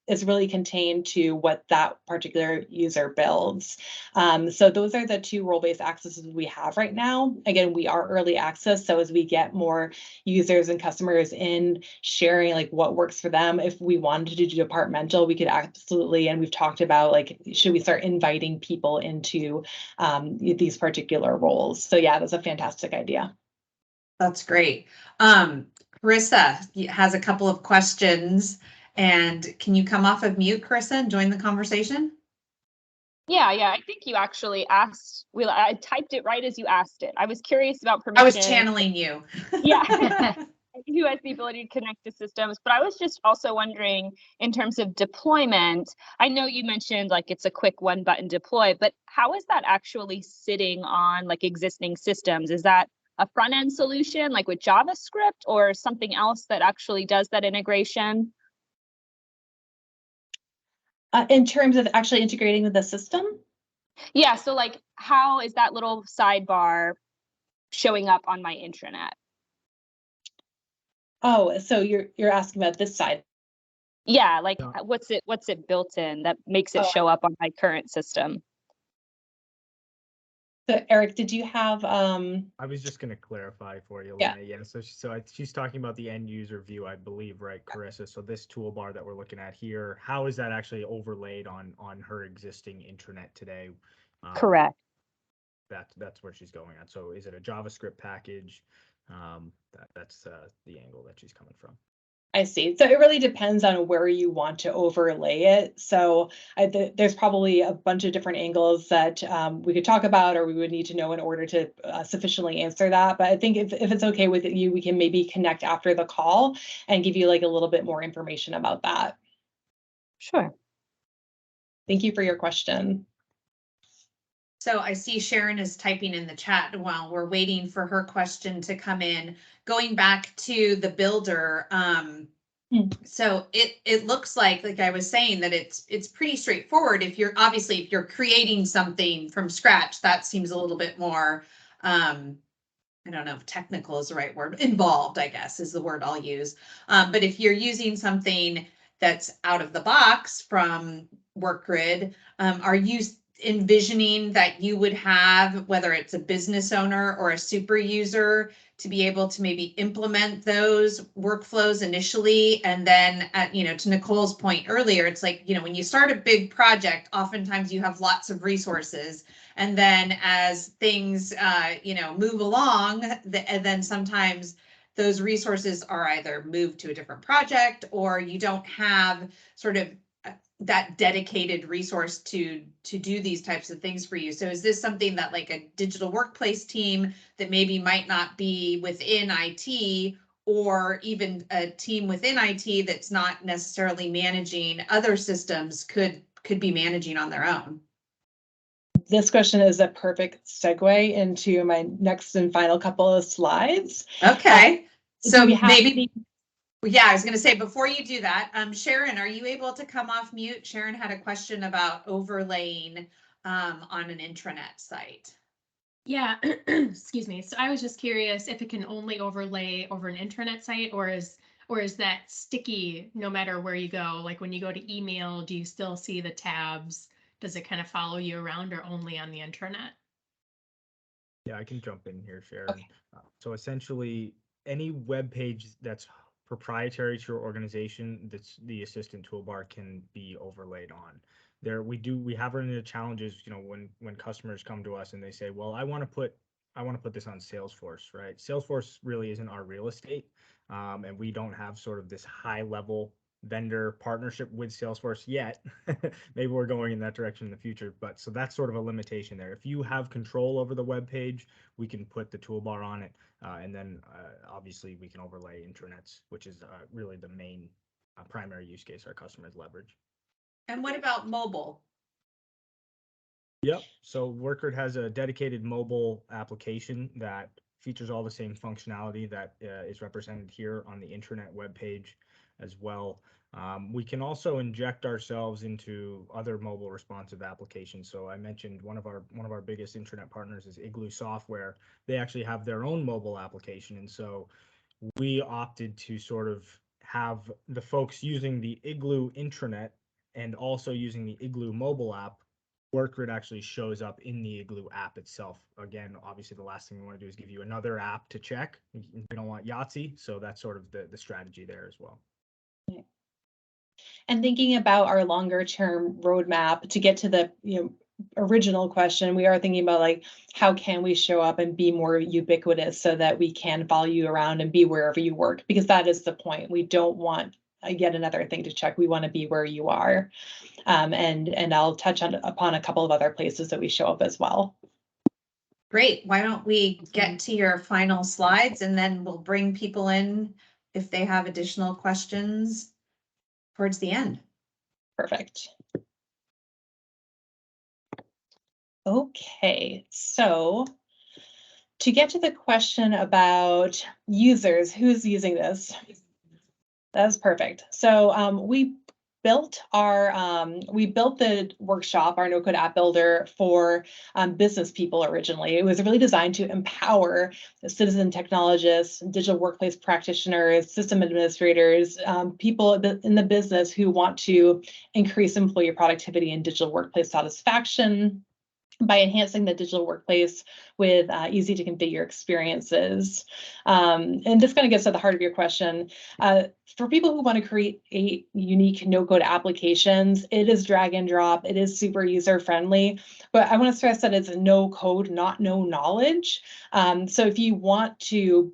Is really contained to what that particular user builds. So those are the 2 role-based accesses we have right now. Again, we are early access, so as we get more users and customers in sharing like what works for them, if we wanted to do departmental, we could absolutely, and we've talked about like, should we start inviting people into these particular roles? So yeah, that's a fantastic idea. That's great. Carissa has a couple of questions. And can you come off of mute, Carissa, and join the conversation? Yeah, I think you actually asked, I typed it right as you asked it. I was curious about permission. I was channeling you. Yeah. Who has the ability to connect to systems, but I was just also wondering, in terms of deployment, I know you mentioned like it's a quick 1-button deploy, but how is that actually sitting on like existing systems? Is that a front-end solution like with JavaScript, or something else that actually does that integration? In terms of actually integrating with the system? Yeah, so like how is that little sidebar showing up on my intranet? Oh, so you're asking about this side? Yeah, like Yeah. what's it built in that makes it Oh. show up on my current system? So Eric, did you have I was just going to clarify for you, Yeah. Lene. Yeah. So she's talking about the end user view, I believe, right, Carissa? So this toolbar that we're looking at here, how is that actually overlaid on her existing intranet today? Correct. That's where she's going at. So is it a JavaScript package? That's the angle that she's coming from. I see. So it really depends on where you want to overlay it. So there's probably a bunch of different angles that we could talk about, or we would need to know in order to sufficiently answer that. But I think if it's okay with you, we can maybe connect after the call and give you like a little bit more information about that. Sure. Thank you for your question. So I see Sharon is typing in the chat while we're waiting for her question to come in. Going back to the builder, so it looks like I was saying, that it's pretty straightforward. If you're creating something from scratch, that seems a little bit more, I don't know if technical is the right word, involved, I guess is the word I'll use. But if you're using something that's out of the box from Workgrid, are you envisioning that you would have, whether it's a business owner or a super user, to be able to maybe implement those workflows initially? And then to Nicole's point earlier, it's like, when you start a big project, oftentimes you have lots of resources. And then as things, move along, and then sometimes those resources are either moved to a different project, or you don't have sort of that dedicated resource to do these types of things for you. So is this something that like a digital workplace team that maybe might not be within IT, or even a team within IT that's not necessarily managing other systems, could be managing on their own? this question is a perfect segue into my next and final couple of slides. Okay. So we have maybe, yeah, I was going to say, before you do that, Sharon, are you able to come off mute? Sharon had a question about overlaying on an intranet site. Yeah, excuse me. So I was just curious if it can only overlay over an intranet site, or is that sticky no matter where you go? Like when you go to email, do you still see the tabs? Does it kind of follow you around, or only on the intranet? Yeah, I can jump in here, Sharon. Okay. So essentially, any web page that's proprietary to your organization, that's the assistant toolbar can be overlaid on. We have run into challenges, when customers come to us and they say, well, I want to put this on Salesforce, right? Salesforce really isn't our real estate, and we don't have sort of this high level vendor partnership with Salesforce yet. Maybe we're going in that direction in the future, but so that's sort of a limitation there. If you have control over the web page, we can put the toolbar on it, and then obviously we can overlay intranets, which is really the main primary use case our customers leverage. And what about mobile? Yep. So Workgrid has a dedicated mobile application that features all the same functionality that is represented here on the intranet web page as well. We can also inject ourselves into other mobile responsive applications. So I mentioned one of our biggest intranet partners is Igloo Software. They actually have their own mobile application, and so we opted to sort of have the folks using the Igloo intranet and also using the Igloo mobile app. Workgrid actually shows up in the Igloo app itself. Again, obviously the last thing we want to do is give you another app to check. We don't want Yahtzee, so that's sort of the strategy there as well. And thinking about our longer term roadmap to get to the original question, we are thinking about like, how can we show up and be more ubiquitous so that we can follow you around and be wherever you work, because that is the point. We don't want yet another thing to check. We want to be where you are. And I'll touch upon a couple of other places that we show up as well. Great. Why don't we get to your final slides, and then we'll bring people in if they have additional questions towards the end. Perfect. Okay, so to get to the question about users, who's using this? That's perfect. So we built the workshop, our no-code app builder, for business people originally. It was really designed to empower citizen technologists, digital workplace practitioners, system administrators, people in the business who want to increase employee productivity and digital workplace satisfaction by enhancing the digital workplace with easy to configure experiences. And this kind of gets to the heart of your question. For people who want to create unique no-code applications, it is drag and drop. It is super user-friendly, but I want to stress that it's no code, not no knowledge. So if you want to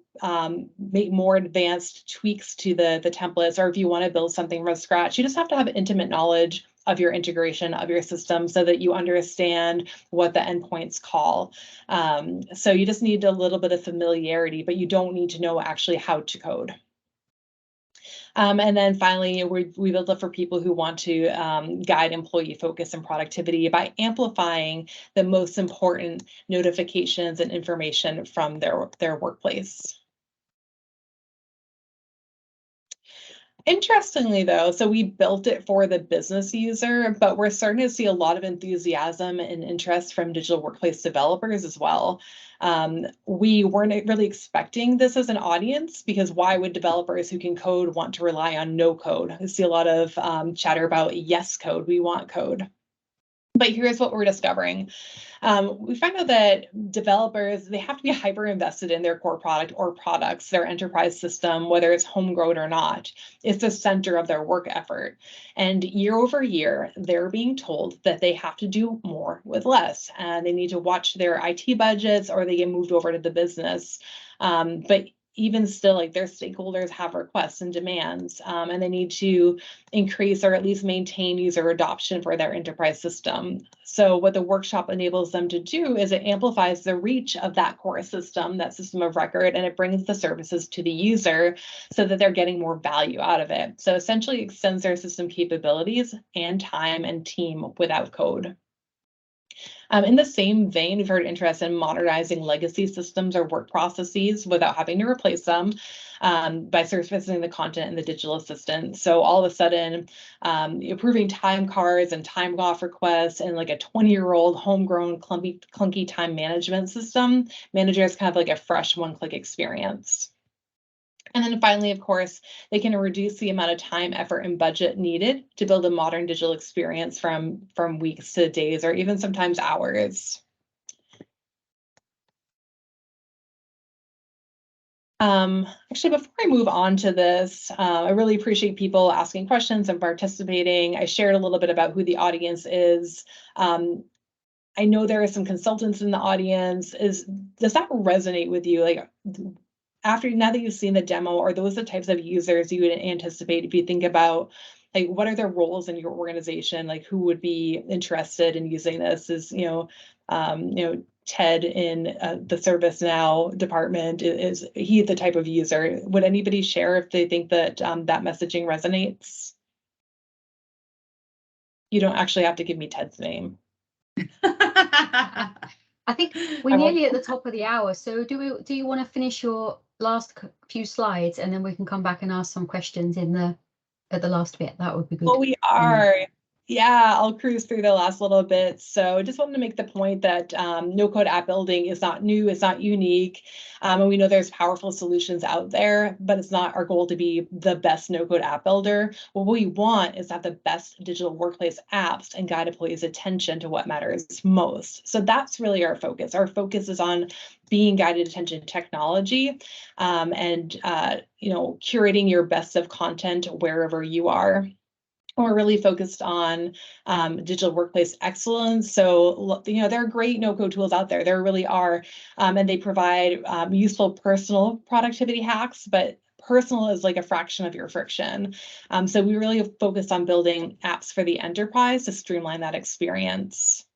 make more advanced tweaks to the templates, or if you want to build something from scratch, you just have to have intimate knowledge of your integration of your system so that you understand what the endpoints call. So you just need a little bit of familiarity, but you don't need to know actually how to code. And then finally, we built it for people who want to guide employee focus and productivity by amplifying the most important notifications and information from their workplace. Interestingly, though, so we built it for the business user, but we're starting to see a lot of enthusiasm and interest from digital workplace developers as well. We weren't really expecting this as an audience, because why would developers who can code want to rely on no code? I see a lot of chatter about yes code, we want code. But here's what we're discovering. We find out that developers, they have to be hyper invested in their core product or products, their enterprise system, whether it's homegrown or not. It's the center of their work effort. And year over year, they're being told that they have to do more with less, and they need to watch their IT budgets or they get moved over to the business. But even still, like, their stakeholders have requests and demands, and they need to increase or at least maintain user adoption for their enterprise system. So what the workshop enables them to do is it amplifies the reach of that core system, that system of record, and it brings the services to the user so that they're getting more value out of it. So essentially extends their system capabilities and time and team without code. In the same vein, we've heard interest in modernizing legacy systems or work processes without having to replace them by surfacing the content in the digital assistant. So all of a sudden, approving time cards and time off requests and like a 20-year-old homegrown clunky time management system, managers can have like a fresh one-click experience. And then finally, of course, they can reduce the amount of time, effort, and budget needed to build a modern digital experience from weeks to days or even sometimes hours. Actually, before I move on to this, I really appreciate people asking questions and participating. I shared a little bit about who the audience is. I know there are some consultants in the audience. Does that resonate with you? Like, now that you've seen the demo, are those the types of users you would anticipate if you think about like what are their roles in your organization? Like who would be interested in using this? Is Ted in the ServiceNow department, is he the type of user? Would anybody share if they think that that messaging resonates? You don't actually have to give me Ted's name. I think we're nearly at the top of the hour. So do you want to finish your last few slides and then we can come back and ask some questions at the last bit? That would be good. Well, we are. Yeah, I'll cruise through the last little bit. So just wanted to make the point that no-code app building is not new, it's not unique. And we know there's powerful solutions out there, but it's not our goal to be the best no-code app builder. What we want is to have the best digital workplace apps and guide employees' attention to what matters most. So that's really our focus. Our focus is on being guided attention to technology and curating your best of content wherever you are. We're really focused on digital workplace excellence. So, there are great no-code tools out there. There really are, and they provide useful personal productivity hacks, but personal is like a fraction of your friction. So we really focus on building apps for the enterprise to streamline that experience.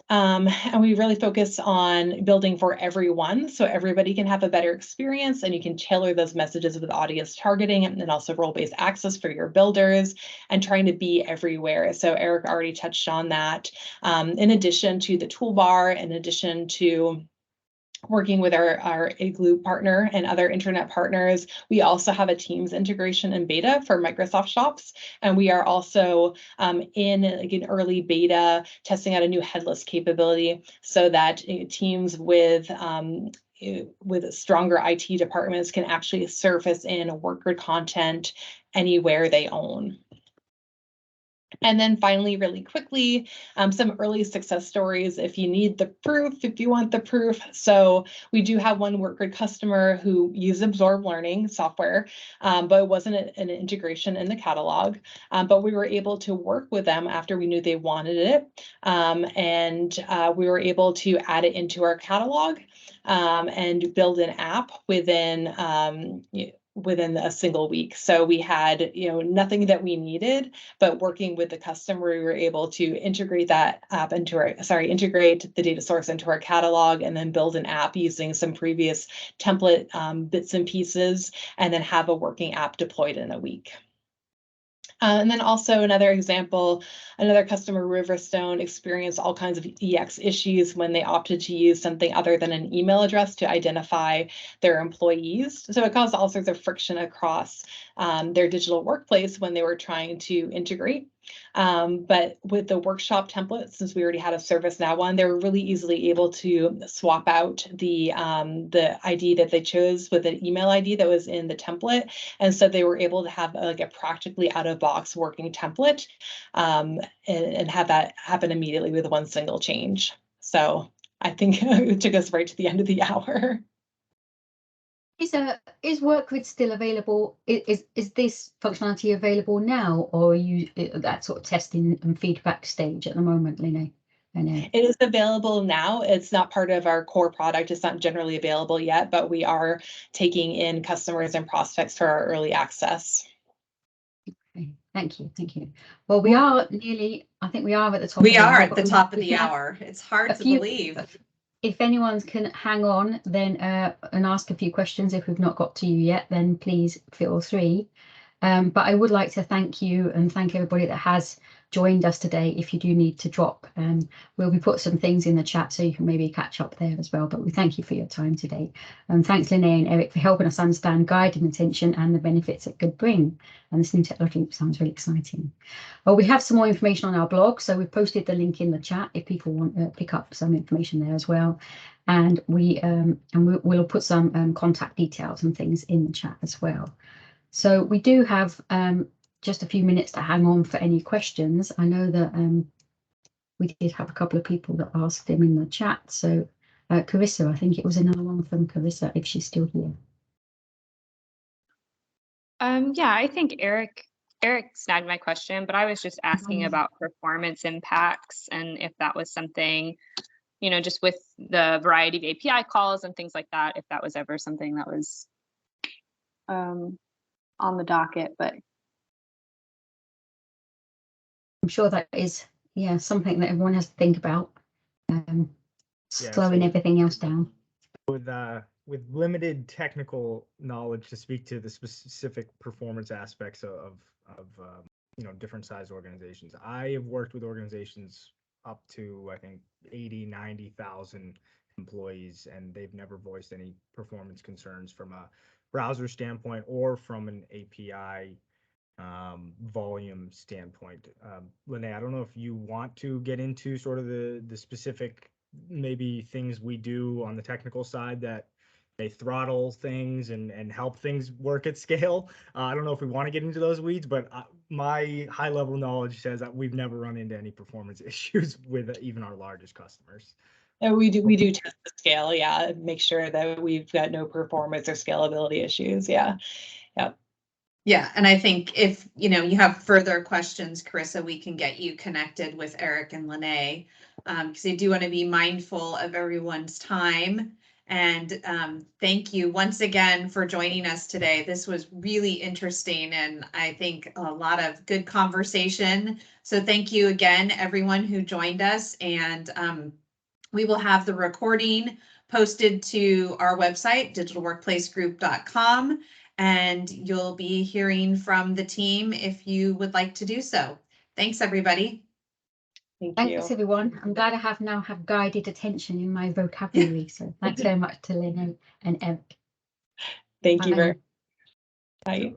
And we really focus on building for everyone, so everybody can have a better experience, and you can tailor those messages with audience targeting and also role-based access for your builders and trying to be everywhere. So Eric already touched on that. In addition to the toolbar, in addition to working with our Igloo partner and other internet partners, we also have a Teams integration in beta for Microsoft Shops. And we are also in an early beta testing out a new headless capability so that teams with stronger IT departments can actually surface in Workgrid content anywhere they own. And then finally, really quickly, some early success stories if you need the proof, if you want the proof. So we do have one Workgrid customer who used Absorb Learning software, but it wasn't an integration in the catalog. But we were able to work with them after we knew they wanted it. And we were able to add it into our catalog and build an app within a single week. So we had, nothing that we needed, but working with the customer, we were able to integrate that app integrate the data source into our catalog and then build an app using some previous template bits and pieces, and then have a working app deployed in a week. And then also another example, another customer, Riverstone, experienced all kinds of EX issues when they opted to use something other than an email address to identify their employees. So it caused all sorts of friction across their digital workplace when they were trying to integrate. But with the workshop template, since we already had a ServiceNow one, they were really easily able to swap out the ID that they chose with an email ID that was in the template. And so they were able to have like a practically out-of-box working template and have that happen immediately with one single change. So I think it took us right to the end of the hour. Is Workgrid still available? Is this functionality available now, or are you at that sort of testing and feedback stage at the moment, Lene? It is available now. It's not part of our core product. It's not generally available yet, but we are taking in customers and prospects for our early access. Okay, thank you. Well, we are nearly, I think we are at the top. We are at the top of the hour. It's hard to believe. If anyone can hang on then and ask a few questions, if we've not got to you yet, then please feel free. But I would like to thank you and thank everybody that has joined us today. If you do need to drop, we'll be put some things in the chat so you can maybe catch up there as well. But we thank you for your time today. Thanks Linnea and Eric for helping us understand guided attention and the benefits it could bring. And this new technology sounds really exciting. Well, we have some more information on our blog, so we've posted the link in the chat if people want to pick up some information there as well. And we'll put some contact details and things in the chat as well. So we do have just a few minutes to hang on for any questions. I know that we did have a couple of people that asked them in the chat. So Carissa, I think it was another one from Carissa, if she's still here. Yeah, I think Eric snagged my question, but I was just asking about performance impacts and if that was something, you know, just with the variety of API calls and things like that, if that was ever something that was on the docket. But I'm sure that is, yeah, something that everyone has to think about, slowing everything else down. With limited technical knowledge to speak to the specific performance aspects of you know, different size organizations. I have worked with organizations up to, I think, 80, 90,000 employees, and they've never voiced any performance concerns from a browser standpoint or from an API volume standpoint. Linnea, I don't know if you want to get into sort of the specific maybe things we do on the technical side that they throttle things and help things work at scale. I don't know if we want to get into those weeds, but my high level knowledge says that we've never run into any performance issues with even our largest customers. And we do test the scale, yeah, and make sure that we've got no performance or scalability issues. Yeah. Yeah, and I think if you have further questions, Carissa, we can get you connected with Eric and Linnea, because I do want to be mindful of everyone's time. And thank you once again for joining us today. This was really interesting and I think a lot of good conversation. So thank you again, everyone who joined us. And we will have the recording posted to our website, digitalworkplacegroup.com. And you'll be hearing from the team if you would like to do so. Thanks, everybody. Thanks, everyone. I'm glad I now have guided attention in my vocabulary. So thanks very much to Lynn and Eric. Thank you very much. Bye.